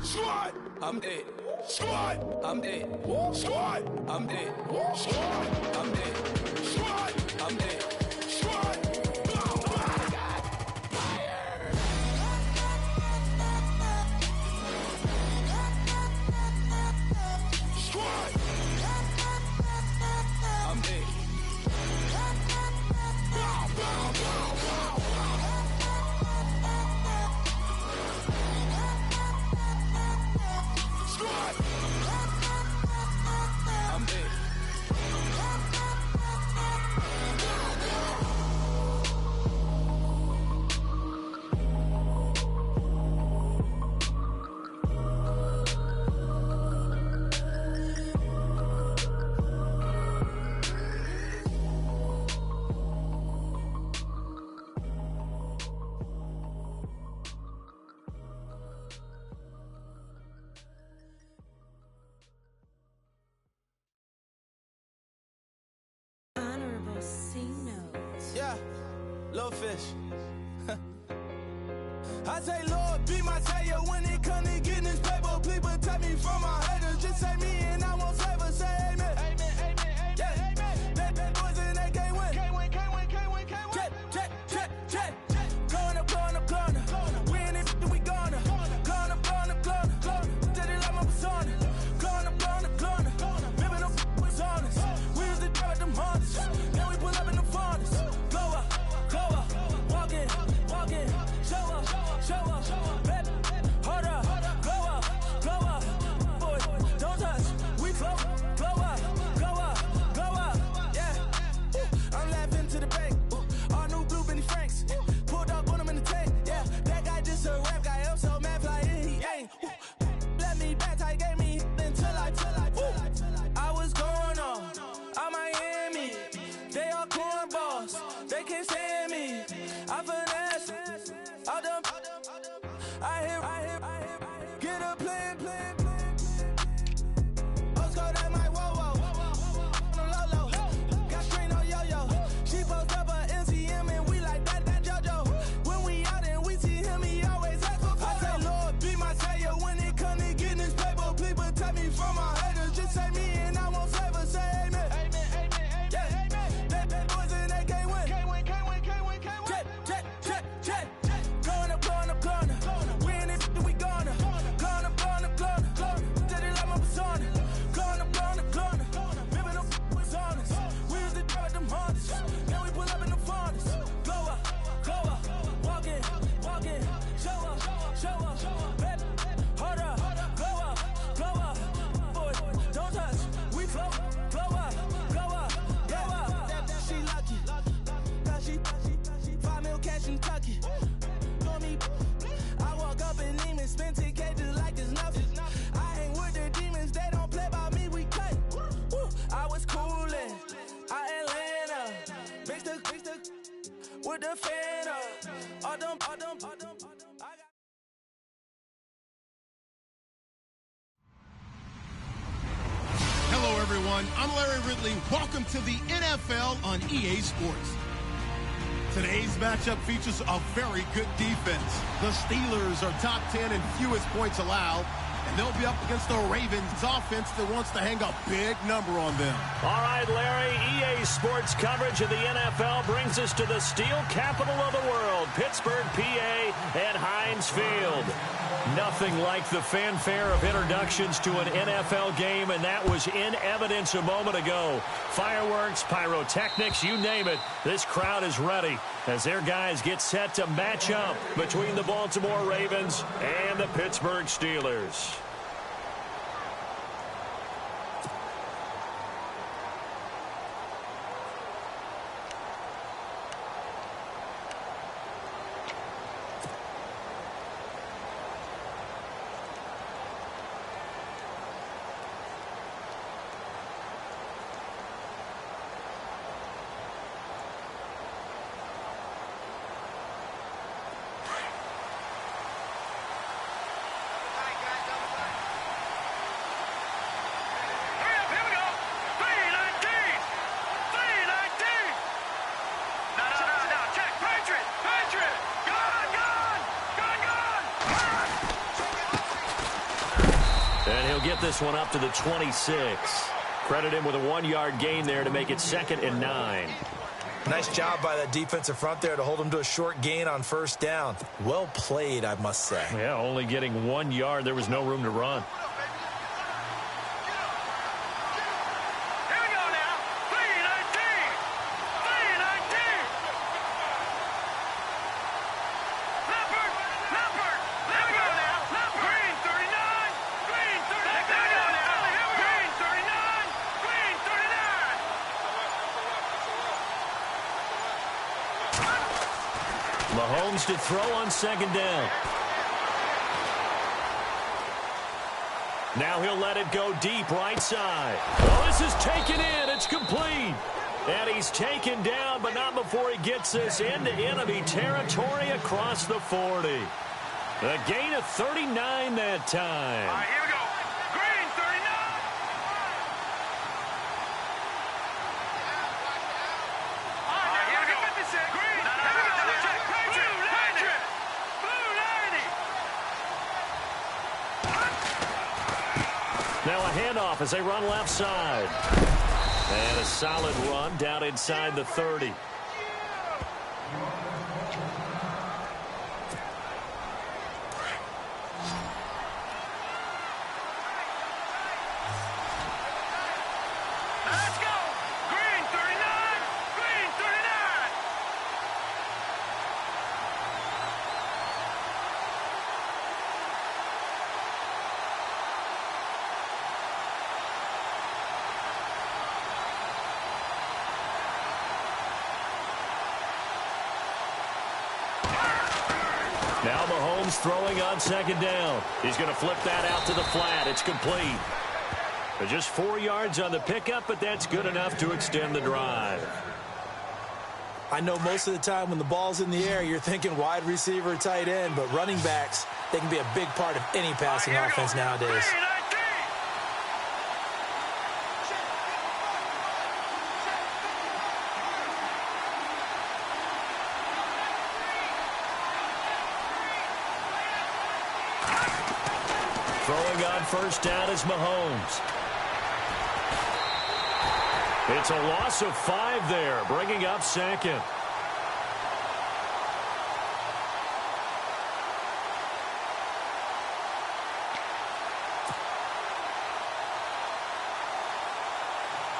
Squad, I'm dead. Squad, I'm dead. Squad, I'm dead. Squad, I'm dead. Squad, I'm dead. Squad, oh my God, fire! Squad, I'm dead. Bow, bow, bow, bow, bow. Squad, I'm dead. Honorable C notes. Yeah, little fish. I say, Lord, be my savior when it come to getting this paper. Please protect me from my haters. Just say me and I won't save her. Say amen. Amen, amen, amen, yeah. Amen. That boys and they can't win. Can't win, can't win, can't win, can't win. Check, check, check, check. Gonna, gonna, gonna. Win it, we gonna. Gonna, gonna, gonna. Did it like my persona. Gonna, gonna, gonna. Remember the was honest. We used to drive them hunters. Then we pull up in the furnace. Glow up, walk in, show up, baby, hold up, glow up, boy, don't touch, we flow up, yeah. I'm laughing to the bank, all new blue Benny Franks, pulled up on him in the tank, yeah. That guy just a rap guy, I'm so mad, fly in, he ain't. Let me back, tight gave me until I was going on Miami. They all cornballs, they can't stand me. I finesse, all them. I hear, get a plan. Let's go that my whoa. On the low. Got string on yo-yo. She post up her NCM and we like that JoJo. When we out and we see him, he always ask for photo. I say, Lord, be my savior when it come to getting this paper. Please protect me from my haters. Just say me and I won't save her. Say amen. Amen, amen, yeah. Amen. That boys and they can't win. Can't win. Check. Gonna. Win it, we gonna. Gonna. Did it like my persona. Gonna. Remember the was honest. We used to drive them hunters. Then we pull up in the furnace. Glow up, walk in, show up, baby, hold up, glow up, boy, don't touch, we flow up, yeah. She lucky, cause she 5 mil cash in Kentucky. For me, I walk up in demons, spend 10K just like it's nothing. I hang with the demons, they don't play by me, we cut. I was coolin', Atlanta, mixed the with the fan up. All them. Hello, everyone. I'm Larry Ridley. Welcome to the NFL on EA Sports. Today's matchup features a very good defense. The Steelers are top 10 in fewest points allowed, and they'll be up against the Ravens offense that wants to hang a big number on them. All right, Larry, EA Sports coverage of the NFL brings us to the steel capital of the world, Pittsburgh, PA, and Heinz Field. Nothing like the fanfare of introductions to an NFL game, and that was in evidence a moment ago. Fireworks, pyrotechnics, you name it. This crowd is ready as their guys get set to match up between the Baltimore Ravens and the Pittsburgh Steelers. get this one up to the 26. Credit him with a 1-yard gain there to make it 2nd and 9. Nice job by that defensive front there to hold him to a short gain on 1st down. Well played, I must say. Yeah, only getting 1 yard. There was no room to run. Mahomes to throw on 2nd down. Now he'll let it go deep right side. Oh, this is taken in. It's complete. And he's taken down, but not before he gets this into enemy territory across the 40. A gain of 39 that time. All right, here we go. Green, 39. All right, here we go. 56. Green. Now a handoff as they run left side. And a solid run down inside the 30. Let's go. Green, 39. Green, 39. Now Mahomes throwing on 2nd down. He's going to flip that out to the flat. It's complete. Just 4 yards on the pickup, but that's good enough to extend the drive. I know most of the time when the ball's in the air, you're thinking wide receiver, tight end, but running backs, they can be a big part of any passing offense nowadays. Throwing on 1st down is Mahomes. It's a loss of 5 there, bringing up 2nd.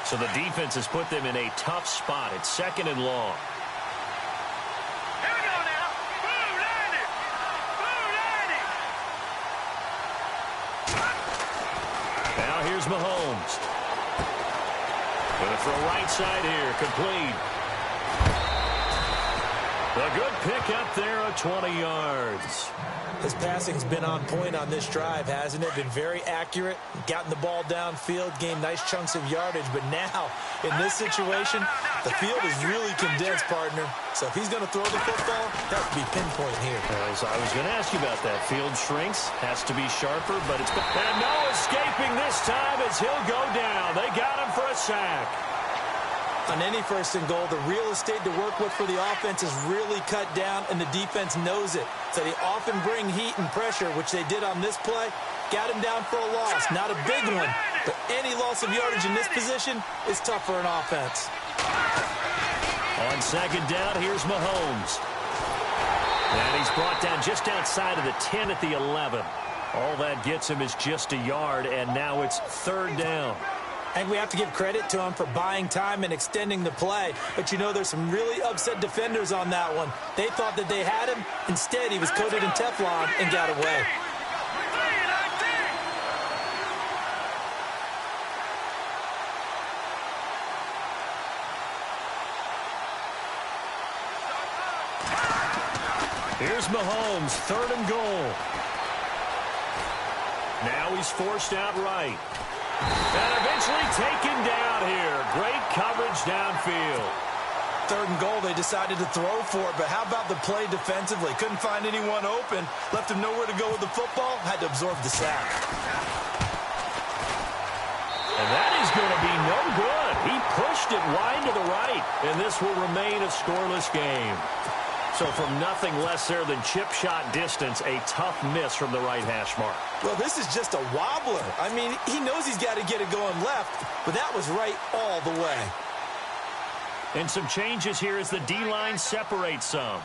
So the defense has put them in a tough spot. It's 2nd and long. Here we go now. Blue 90. Blue 90. Now here's Mahomes. Going to throw right side here. Complete. A good pick up there of 20 yards. His passing's been on point on this drive, hasn't it? Been very accurate, gotten the ball downfield, gained nice chunks of yardage. But now, in this situation, the field is really condensed, partner. So if he's going to throw the football, that would be pinpoint here. As I was going to ask you about that. Field shrinks, has to be sharper, but it's... And no escaping this time as he'll go down. They got him for a sack. On any 1st and goal, the real estate to work with for the offense is really cut down, and the defense knows it. So they often bring heat and pressure, which they did on this play. Got him down for a loss. Not a big one, but any loss of yardage in this position is tough for an offense. On 2nd down, here's Mahomes. And he's brought down just outside of the 10 at the 11. All that gets him is just a yard, and now it's 3rd down. I think we have to give credit to him for buying time and extending the play. But, you know, there's some really upset defenders on that one. They thought that they had him. Instead, he was coated in Teflon and got away. Here's Mahomes, 3rd and goal. Now he's forced out right. And eventually taken down here. Great coverage downfield. 3rd and goal, they decided to throw for it, but how about the play defensively? Couldn't find anyone open, left him nowhere to go with the football, had to absorb the sack. And that is going to be no good. He pushed it wide to the right, and this will remain a scoreless game. So from nothing less there than chip shot distance, a tough miss from the right hash mark. Well, this is just a wobbler. I mean, he knows he's got to get it going left, but that was right all the way. And some changes here as the D-line separates some.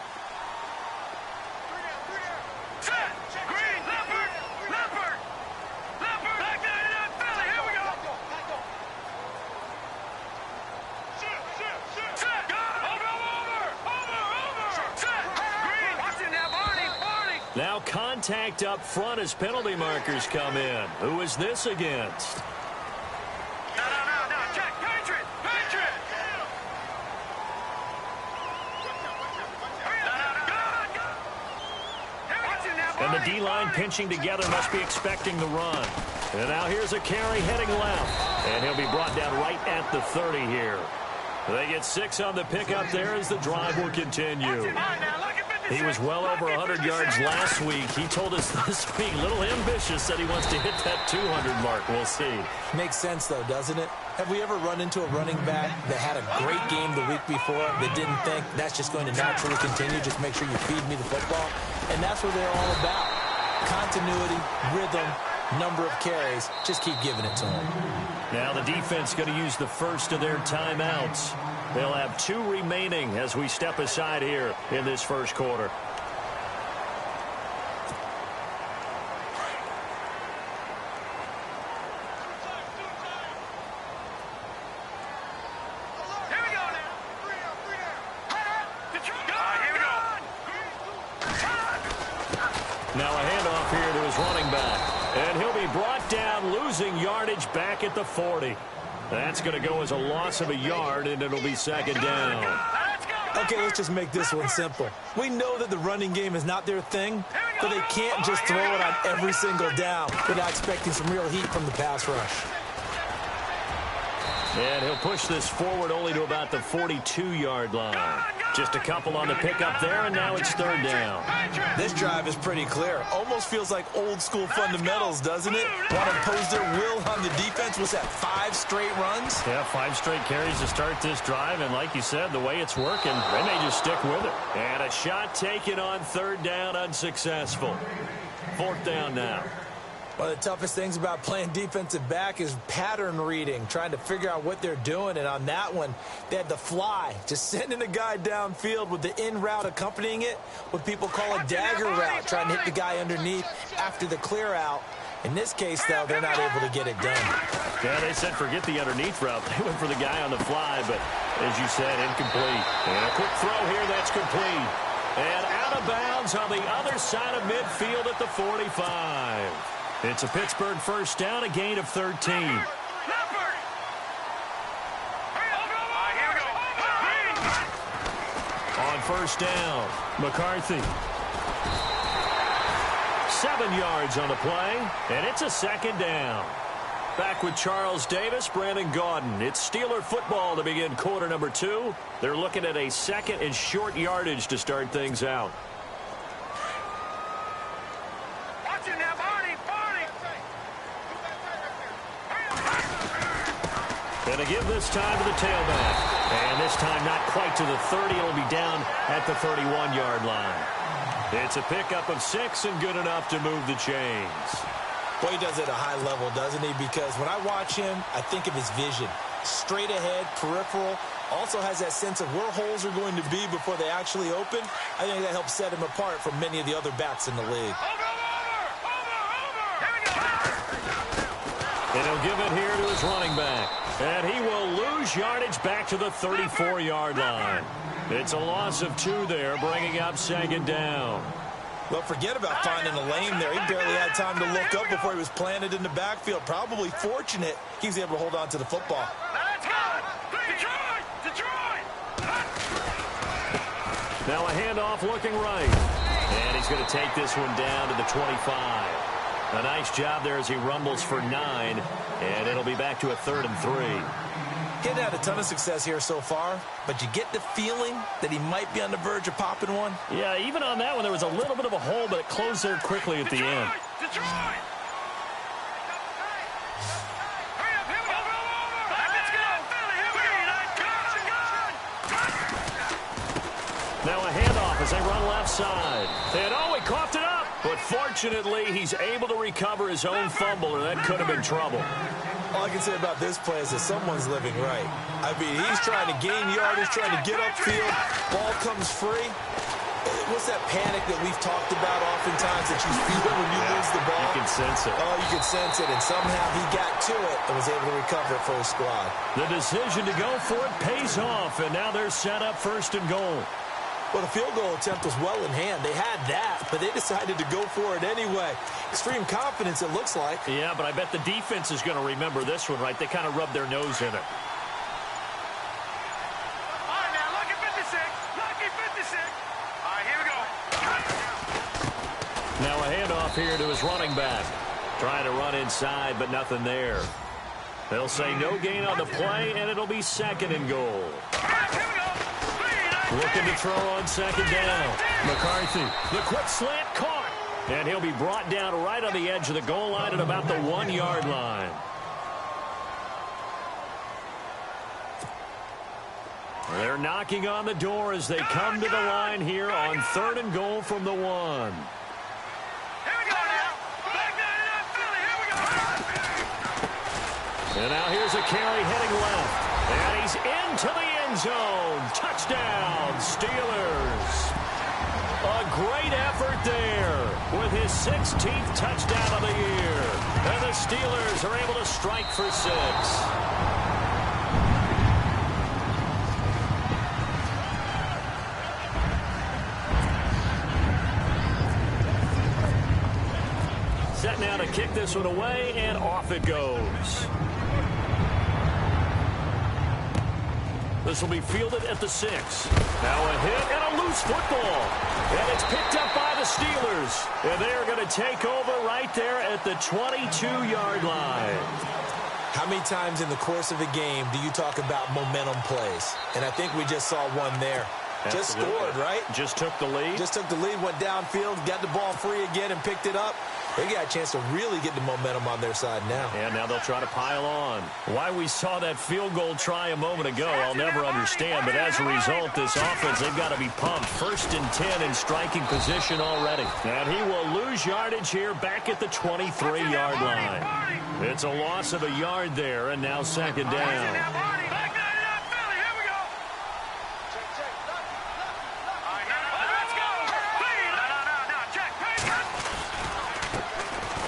Now contact up front as penalty markers come in. Who is this against? No. Check. Patriot. And the D-line pinching together must be expecting the run. And now here's a carry heading left. And he'll be brought down right at the 30 here. They get 6 on the pickup there as the drive will continue. He was well over 100 yards last week. He told us this week, a little ambitious, that he wants to hit that 200 mark. We'll see. Makes sense, though, doesn't it? Have we ever run into a running back that had a great game the week before that didn't think that's just going to naturally continue? Just make sure you feed me the football. And that's what they're all about. Continuity, rhythm, number of carries. Just keep giving it to them. Now the defense going to use the first of their timeouts. They'll have 2 remaining as we step aside here in this first quarter. Now a handoff here to his running back. And he'll be brought down, losing yardage back at the 40. That's going to go as a loss of a yard, and it'll be second down. Okay, let's just make this one simple. We know that the running game is not their thing, but they can't just throw it on every single down without expecting some real heat from the pass rush. And he'll push this forward only to about the 42-yard line. Just a couple on the pickup there, and now it's third down. This drive is pretty clear. Almost feels like old-school fundamentals, doesn't it? Want to impose their will on the defense. Was that 5 straight runs? Yeah, 5 straight carries to start this drive, and like you said, the way it's working, they may just stick with it. And a shot taken on third down, unsuccessful. Fourth down now. One of the toughest things about playing defensive back is pattern reading, trying to figure out what they're doing. And on that one, they had the fly, just sending a guy downfield with the in route accompanying it, what people call a dagger route, trying to hit the guy underneath after the clear out. In this case, though, they're not able to get it done. Yeah, they said forget the underneath route. They went for the guy on the fly, but as you said, incomplete. And a quick throw here, that's complete. And out of bounds on the other side of midfield at the 45. It's a Pittsburgh first down, a gain of 13. On first down, McCarthy. 7 yards on the play, and it's a second down. Back with Charles Davis, Brandon Gaudin. It's Steeler football to begin quarter number 2. They're looking at a second and short yardage to start things out. And to give this time to the tailback. And this time not quite to the 30. It'll be down at the 31-yard line. It's a pickup of 6 and good enough to move the chains. Well, he does it at a high level, doesn't he? Because when I watch him, I think of his vision. Straight ahead, peripheral. Also has that sense of where holes are going to be before they actually open. I think that helps set him apart from many of the other backs in the league. And he'll give it here to his running back. And he will lose yardage back to the 34-yard line. It's a loss of 2 there, bringing up second down. Well, forget about finding a lane there. He barely had time to look up before he was planted in the backfield. Probably fortunate he was able to hold on to the football. Now a handoff looking right. And he's going to take this one down to the 25. A nice job there as he rumbles for 9. And it'll be back to a 3rd and 3. He hadn't had a ton of success here so far, but you get the feeling that he might be on the verge of popping one. Yeah, even on that one, there was a little bit of a hole, but it closed there quickly at the end. Now a handoff as they run left side. And oh, he coughed it up. But fortunately, he's able to recover his own fumble, or that could have been trouble. All I can say about this play is that someone's living right. I mean, he's trying to gain yardage, trying to get upfield. Ball comes free. What's that panic that we've talked about oftentimes that you feel when you lose the ball? You can sense it. Oh, you can sense it, and somehow he got to it and was able to recover it for his squad. The decision to go for it pays off, and now they're set up 1st and goal. Well, the field goal attempt was well in hand. They had that, but they decided to go for it anyway. Extreme confidence, it looks like. Yeah, but I bet the defense is going to remember this one, right? They kind of rubbed their nose in it. All right, now, lucky 56. Lucky 56. All right, here we go. Now a handoff here to his running back. Trying to run inside, but nothing there. They'll say no gain on the play, and it'll be 2nd and goal. Here we go. Looking to throw on 2nd down. McCarthy, the quick slant caught. And he'll be brought down right on the edge of the goal line at about the 1-yard line. They're knocking on the door as they come to the line here on 3rd and goal from the 1. Here we go now. Back 99 Philly. Here we go. And now here's a carry heading left. And he's into the end zone. Touchdown, Steelers. A great effort there with his 16th touchdown of the year. And the Steelers are able to strike for 6. Set now to kick this one away, and off it goes. This will be fielded at the 6. Now a hit and a loose football. And it's picked up by the Steelers. And they are going to take over right there at the 22-yard line. How many times in the course of a game do you talk about momentum plays? And I think we just saw one there. Absolutely. Just scored, right? Just took the lead. Just took the lead, went downfield, got the ball free again, and picked it up. They got a chance to really get the momentum on their side now. And now they'll try to pile on. Why we saw that field goal try a moment ago, I'll never understand. But as a result, this offense, they've got to be pumped. 1st and 10 in striking position already. And he will lose yardage here back at the 23-yard line. It's a loss of a yard there, and now 2nd down.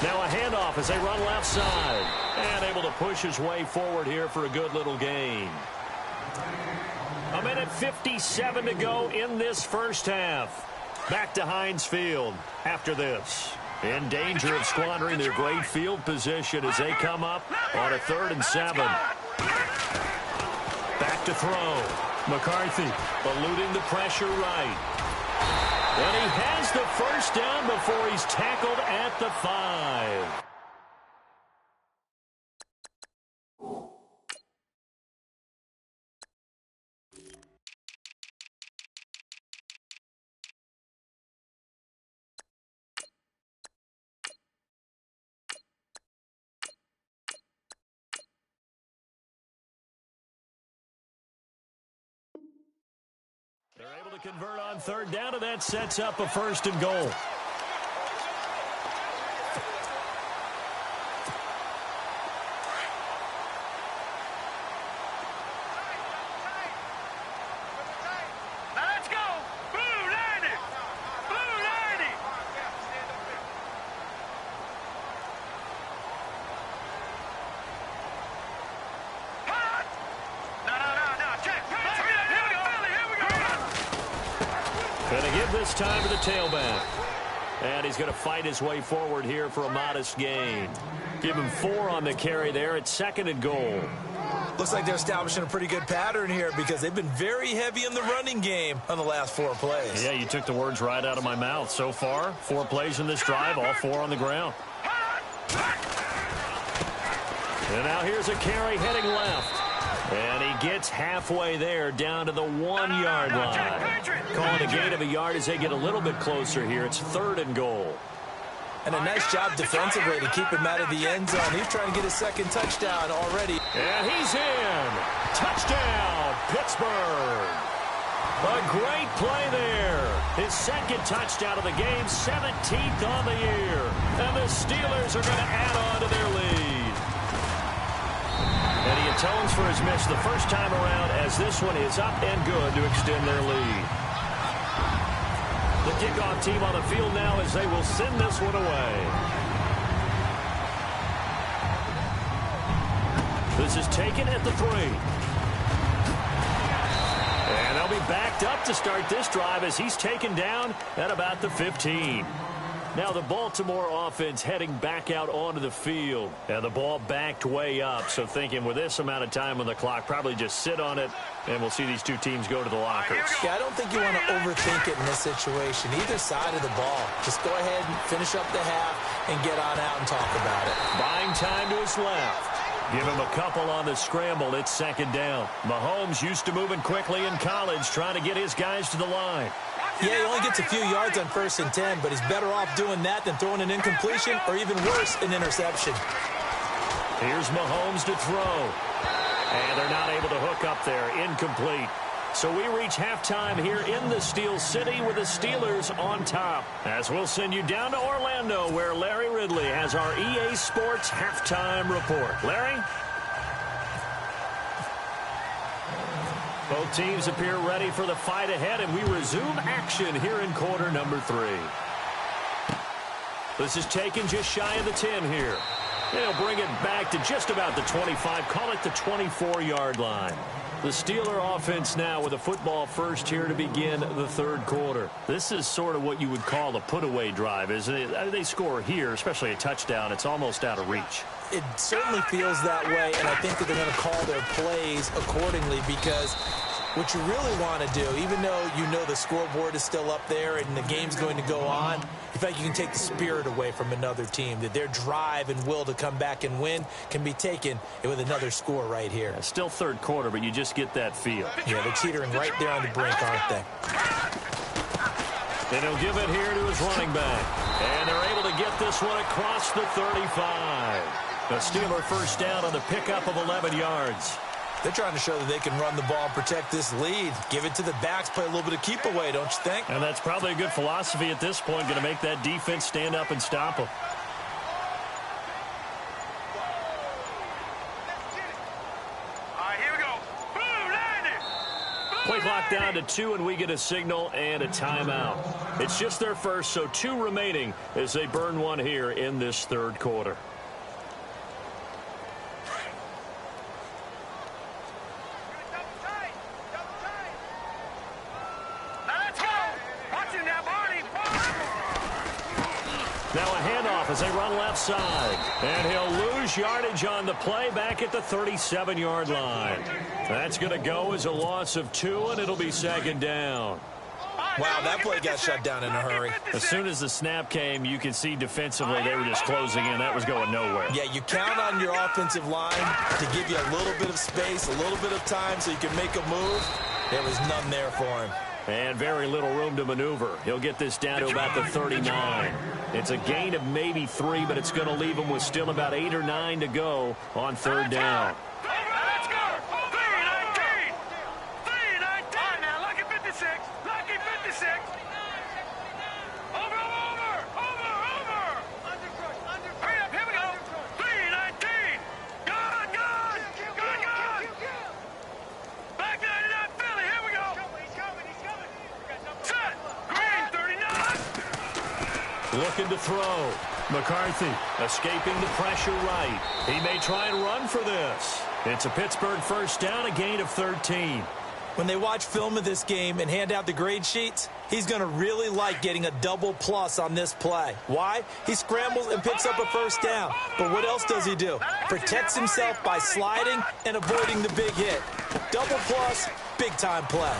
Now a handoff as they run left side. And able to push his way forward here for a good little gain. 1:57 to go in this first half. Back to Heinz Field after this. In danger of squandering their great field position as they come up on a 3rd and 7. Back to throw. McCarthy eluding the pressure right. And he has the 1st down before he's tackled at the 5. They're able to convert on 3rd down, and that sets up a 1st and goal. Now let's go. Blue 90. Blue 90. Hot. No. Check. Here we go. Going to give this time to the tailback. And he's going to fight his way forward here for a modest gain. Give him 4 on the carry there at 2nd and goal. Looks like they're establishing a pretty good pattern here because they've been very heavy in the running game on the last 4 plays. Yeah, you took the words right out of my mouth. So far, 4 plays in this drive, all 4 on the ground. And now here's a carry heading left. And he gets halfway there down to the 1-yard line. Calling a gain of a yard as they get a little bit closer here. It's 3rd and goal. And a nice job defensively to keep him out of the end zone. He's trying to get his 2nd touchdown already. And he's in. Touchdown, Pittsburgh. A great play there. His second touchdown of the game, 17th on the year. And the Steelers are going to add on to their lead. And he atones for his miss the first time around as this one is up and good to extend their lead. The kickoff team on the field now as they will send this one away. This is taken at the 3. And they'll be backed up to start this drive as he's taken down at about the 15. Now the Baltimore offense heading back out onto the field. And the ball backed way up. So thinking with this amount of time on the clock, probably just sit on it. And we'll see these two teams go to the lockers. Yeah, I don't think you want to overthink it in this situation. Either side of the ball. Just go ahead and finish up the half and get on out and talk about it. Buying time to his left. Give him a couple on the scramble. It's second down. Mahomes used to moving quickly in college, trying to get his guys to the line. Yeah, he only gets a few yards on 1st and 10, but he's better off doing that than throwing an incompletion or even worse, an interception. Here's Mahomes to throw. And they're not able to hook up there. Incomplete. So we reach halftime here in the Steel City with the Steelers on top. As we'll send you down to Orlando where Larry Ridley has our EA Sports halftime report. Larry? Both teams appear ready for the fight ahead, and we resume action here in quarter number 3. This is taken just shy of the 10 here. They'll bring it back to just about the 25, call it the 24-yard line. The Steeler offense now with a football first here to begin the third quarter. This is sort of what you would call a put-away drive, isn't it? They score here, especially a touchdown. It's almost out of reach. It certainly feels that way, and I think that they're going to call their plays accordingly because what you really want to do, even though you know the scoreboard is still up there and the game's going to go on, in fact, you can take the spirit away from another team, that their drive and will to come back and win can be taken with another score right here. Yeah, still third quarter, but you just get that feel. Yeah, they're teetering right there on the brink, aren't they? And he'll give it here to his running back. And they're able to get this one across the 35. The Steeler first down on the pickup of 11 yards. They're trying to show that they can run the ball and protect this lead. Give it to the backs, play a little bit of keep away, don't you think? And that's probably a good philosophy at this point, going to make that defense stand up and stop them. All right, here we go. Boom, landed. Play clock down to 2, and we get a signal and a timeout. It's just their first, so 2 remaining as they burn one here in this third quarter. Now a handoff as they run left side. And he'll lose yardage on the play back at the 37-yard line. That's going to go as a loss of 2, and it'll be second down. Wow, that play got shut down in a hurry. As soon as the snap came, you could see defensively they were just closing in. That was going nowhere. Yeah, you count on your offensive line to give you a little bit of space, a little bit of time so you can make a move. There was none there for him. And very little room to maneuver. He'll get this down to about the 39. It's a gain of maybe 3, but it's going to leave him with still about 8 or 9 to go on third down. Let's go. 3-19. 3-19. Now, lucky 56. Lucky 56. Over. Hurry up. Here we go. 3-19. Gone. Back 99 Philly. Here we go. He's coming. Set. Green 39. Looking to throw. McCarthy escaping the pressure right. He may try and run for this. It's a Pittsburgh first down, a gain of 13. When they watch film of this game and hand out the grade sheets, he's going to really like getting a double plus on this play. Why? He scrambles and picks up a first down. But what else does he do? Protects himself by sliding and avoiding the big hit. Double plus, big-time play.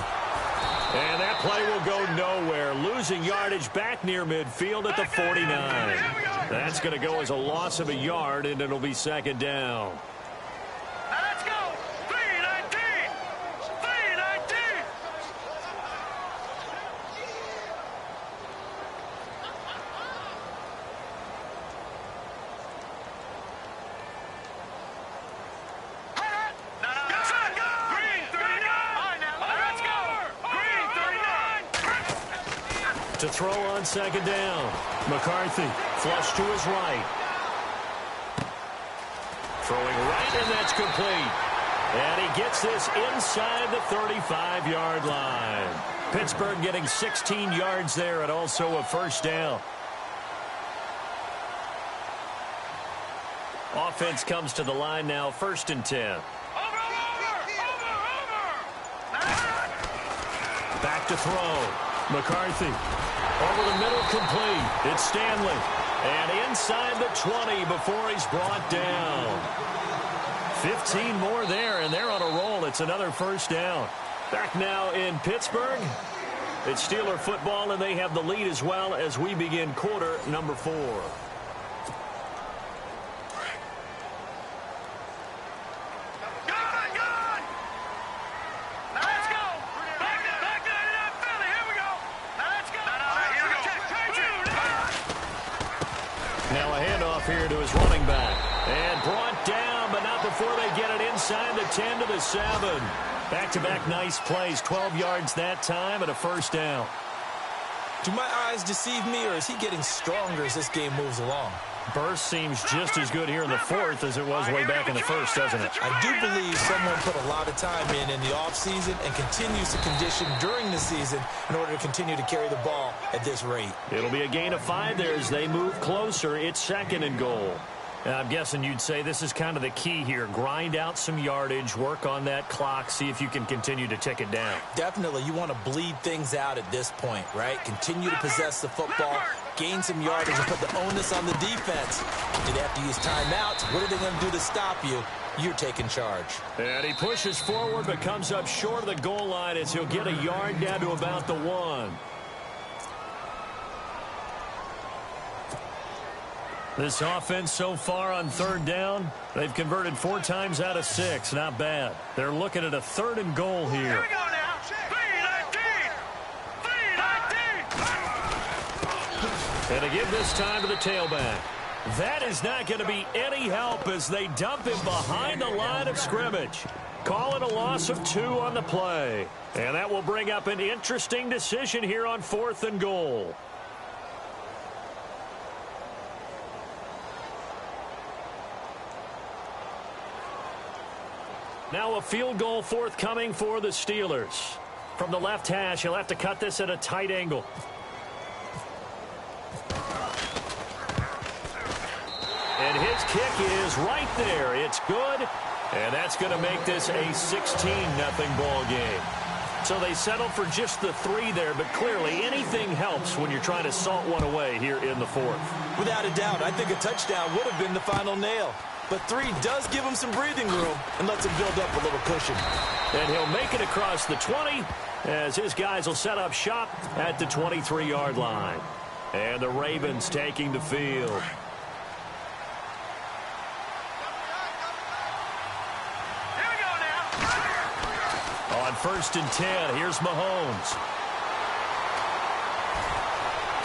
And that play will go nowhere. Losing yardage back near midfield at the 49. That's going to go as a loss of a yard, and it'll be second down. Let's go. 3-19. 3-19. Green 39. Let's go. Green To throw on second down. McCarthy, flush to his right. Throwing right, and that's complete. And he gets this inside the 35-yard line. Pittsburgh getting 16 yards there and also a first down. Offense comes to the line now, 1st and 10. Back to throw. McCarthy. Over the middle, complete. It's Stanley. And inside the 20 before he's brought down. 15 more there, and they're on a roll. It's another first down. Back now in Pittsburgh. It's Steeler football, and they have the lead as well as we begin quarter number 4. Here to his running back. And brought down, but not before they get it inside the 10 to the 7. Back-to-back nice plays. 12 yards that time and a first down. Do my eyes deceive me, or is he getting stronger as this game moves along? Burst seems just as good here in the 4th as it was way back in the 1st, doesn't it? I do believe someone put a lot of time in the offseason and continues to condition during the season in order to continue to carry the ball at this rate. It'll be a gain of 5 there as they move closer. It's 2nd and goal. And I'm guessing you'd say this is kind of the key here. Grind out some yardage, work on that clock, see if you can continue to tick it down. Definitely. You want to bleed things out at this point, right? Continue to possess the football, gain some yardage, and put the onus on the defense. Do they have to use timeouts? What are they going to do to stop you? You're taking charge. And he pushes forward but comes up short of the goal line as he'll get a yard down to about the 1. This offense so far on 3rd down, they've converted 4 times out of 6. Not bad. They're looking at a 3rd and goal here. Here we go now. 3-19. And to give this time to the tailback. That is not going to be any help as they dump him behind the line of scrimmage. Call it a loss of 2 on the play. And that will bring up an interesting decision here on 4th and goal. Now a field goal forthcoming for the Steelers. From the left hash, he'll have to cut this at a tight angle. And his kick is right there. It's good. And that's going to make this a 16-0 ball game. So they settled for just the 3 there, but clearly anything helps when you're trying to salt one away here in the 4th. Without a doubt, I think a touchdown would have been the final nail. But 3 does give him some breathing room and lets him build up a little cushion. And he'll make it across the 20 as his guys will set up shop at the 23-yard line. And the Ravens taking the field. Here we go now. On 1st and 10, here's Mahomes.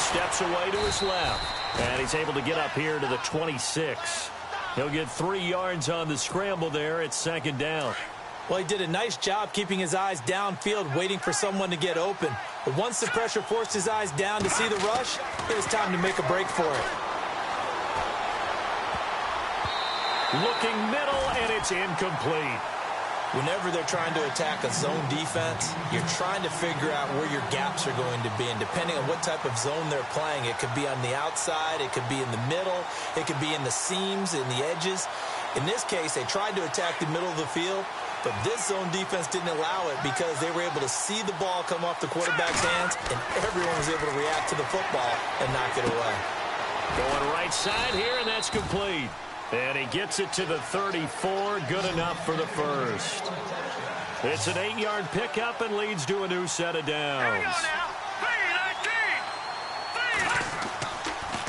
Steps away to his left. And he's able to get up here to the 26. He'll get 3 yards on the scramble there. It's 2nd down. Well, he did a nice job keeping his eyes downfield, waiting for someone to get open. But once the pressure forced his eyes down to see the rush, it was time to make a break for it. Looking middle, and it's incomplete. Whenever they're trying to attack a zone defense, you're trying to figure out where your gaps are going to be. And depending on what type of zone they're playing, it could be on the outside, it could be in the middle, it could be in the seams, in the edges. In this case, they tried to attack the middle of the field, but this zone defense didn't allow it because they were able to see the ball come off the quarterback's hands, and everyone was able to react to the football and knock it away. Going right side here, and that's complete. And he gets it to the 34. Good enough for the first. It's an 8-yard pickup and leads to a new set of downs. Here we go now.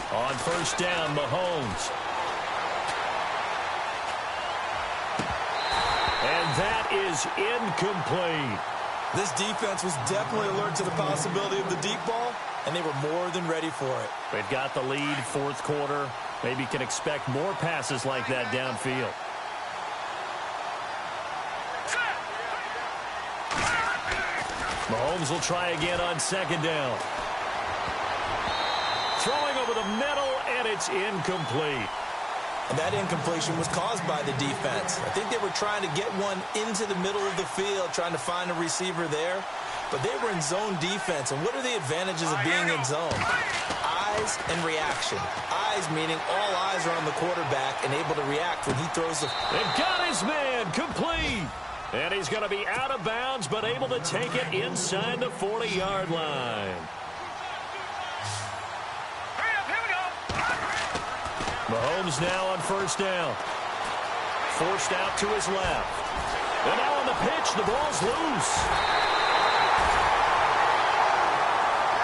3-19. On 1st down, Mahomes. And that is incomplete. This defense was definitely alert to the possibility of the deep ball, and they were more than ready for it. They've got the lead, 4th quarter. Maybe can expect more passes like that downfield. Mahomes will try again on 2nd down. Throwing over the middle, and it's incomplete. And that incompletion was caused by the defense. I think they were trying to get one into the middle of the field, trying to find a receiver there. But they were in zone defense. And what are the advantages of being in zone? Eyes and reaction. Eyes meaning all eyes are on the quarterback and able to react when he throws the... And got his man complete. And he's going to be out of bounds, but able to take it inside the 40-yard line. Mahomes now on first down. Forced out to his left. And now on the pitch, the ball's loose.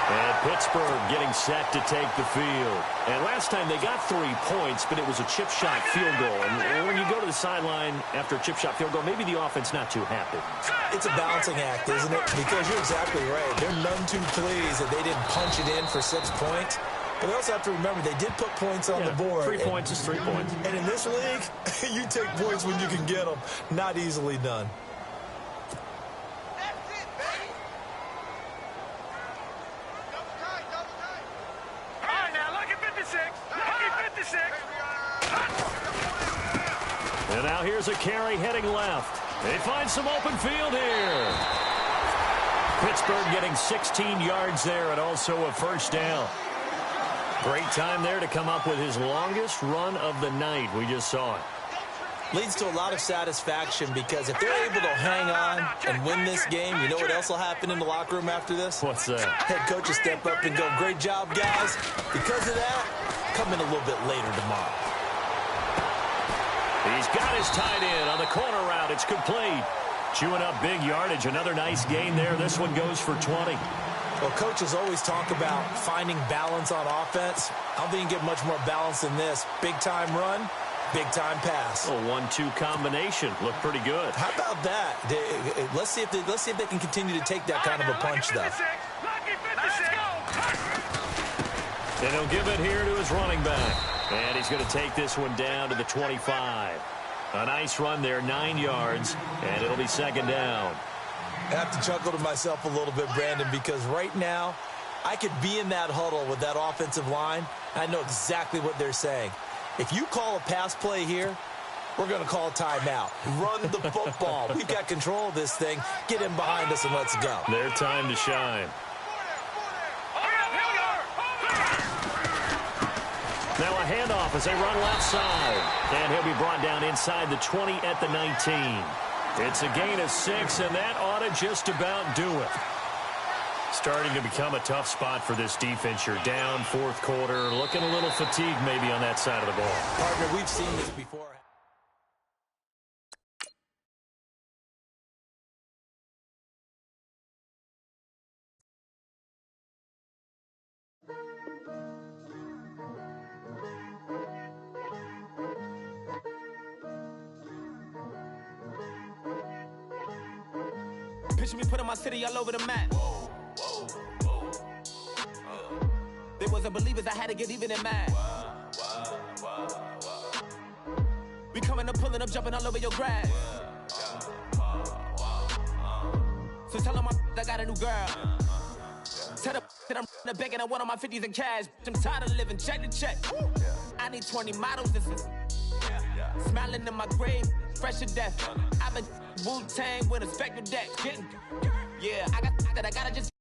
And Pittsburgh getting set to take the field. And last time they got 3 points, but it was a chip shot field goal. And when you go to the sideline after a chip shot field goal, maybe the offense not too happy. It's a balancing act, isn't it? Because you're exactly right. They're none too pleased that they didn't punch it in for 6 points. But they also have to remember they did put points on the board. 3 points is 3 points. And in this league, you take points when you can get them. Not easily done. And now here's a carry heading left. They find some open field here. Pittsburgh getting 16 yards there and also a first down. Great time there to come up with his longest run of the night. We just saw it. Leads to a lot of satisfaction because if they're able to hang on and win this game, you know what else will happen in the locker room after this? What's that? Head coach will step up and go, great job, guys. Because of that, come in a little bit later tomorrow. He's got his tight end on the corner route. It's complete. Chewing up big yardage. Another nice gain there. This one goes for 20. Well, coaches always talk about finding balance on offense. I don't think you can get much more balance than this. Big-time run, big-time pass. A 1-2 combination. Looked pretty good. How about that? Let's see if they can continue to take that kind of a punch, though. And he'll give it here to his running back. And he's going to take this one down to the 25. A nice run there, 9 yards, and it'll be second down. I have to chuckle to myself a little bit, Brandon, because right now I could be in that huddle with that offensive line. I know exactly what they're saying. If you call a pass play here, we're going to call a timeout. Run the football. We've got control of this thing. Get in behind us and let's go. Their time to shine. Now a handoff as they run left side. And he'll be brought down inside the 20 at the 19. It's a gain of 6, and that ought to just about do it. Starting to become a tough spot for this defense. You're down fourth quarter, looking a little fatigued maybe on that side of the ball. Partner, we've seen this before. Picture me putting my city all over the map. They wasn't believers, I had to get even in mad. We coming up, pulling up, jumping all over your grass. So tell them I got a new girl. Tell them that I'm in the bank and I want all my 50s in cash. I'm tired of living check to check. I need 20 models. This is smiling in my grave, fresh to death. I've been Wu-Tang with a spectral deck. I gotta just